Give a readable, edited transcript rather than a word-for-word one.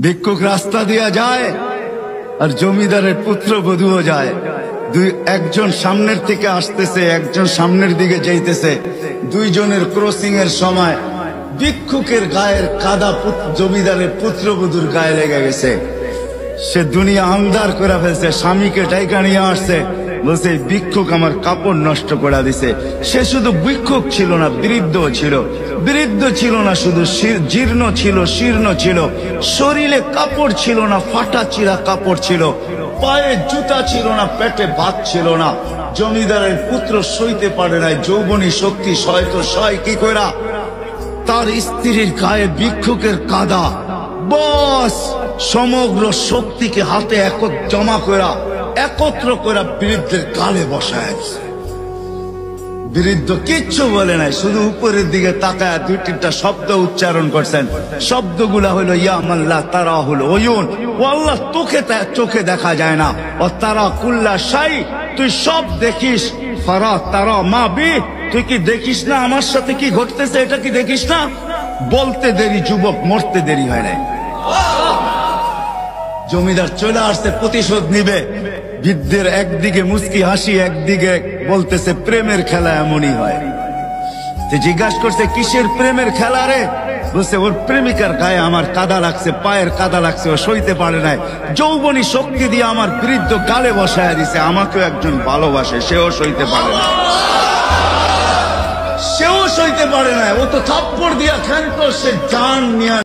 ভিক্ষুক রাস্তা দিয়া যায় আর জমিদারের পুত্রবধূও যায়। একজন সামনের থেকে আসতেছে, একজন সামনের দিকে যাইতেছে। দুইজনের ক্রসিং এর সময় ভিক্ষুকের গায়ের কাদা জমিদারের পুত্রবধূর গায়ে লেগে গেছে। সে দুনিয়া আন্দার করে ফেলছে, স্বামীকে ডাইকা নিয়ে আসছে, বলছে ভিক্ষুক আমার কাপড় নষ্ট করে দিছে। সে শুধু ভিক্ষুক ছিল না, বৃদ্ধ ছিল। বৃদ্ধ ছিল না শুধু, জীর্ণ ছিল, শীর্ণ ছিল। শরীরে কাপড় ছিল না, ফাটা চিরা কাপড় ছিল। পায়ে জুতা ছিল না, পেটে ভাত ছিল না। জমিদারের পুত্র সইতে পারে নাই, যৌবনী শক্তি সয়তো সয় কি কইরা তার স্ত্রীর গায়ে ভিক্ষুকের কাদা, বস সমগ্র শক্তিকে হাতে জমা করা একত্র করে বৃদ্ধের গালে বসায় দিছে। বৃদ্ধ কিচ্ছু বলে নাই, শুধু উপরের দিকে তাকায় দুই তিনটা শব্দ উচ্চারণ করছেন। শব্দগুলা হলো ইয়া মাল্লা তারা হলো ওয়ুন, ও আল্লাহ তোকে চোখে দেখা যায় না, ও তারা কুল্লা শাই তুই সব দেখিস, ফারা তারা মা বি তুই কি দেখিস না আমার সাথে কি ঘটতেছে, এটা কি দেখিস না? বলতে দেরি যুবক, মরতে দেরি হয় নাই। জমিদার চলে আসছে, প্রতিশোধ নিবে। বৃদ্ধের একদিকে মুস্কি হাসি, একদিকে বলতেছে প্রেমের খেলা এমনই হয়। জিজ্ঞাসা করছে কিসের প্রেমের খেলা রে? বলছে ওর প্রেমিকার গায়ে আমার কাদা লাগছে, পায়ের কাদা লাগছে, ও সইতে পারে নাই। যৌবনী শক্তি দিয়ে আমার বৃদ্ধ গালে বসায় দিছে। আমাকেও একজন ভালোবাসে, সেও সইতে পারে না, সেও সইতে পারে না। ও তো থাপ্পড় দিয়া খেলতো, সে জান নিয়ে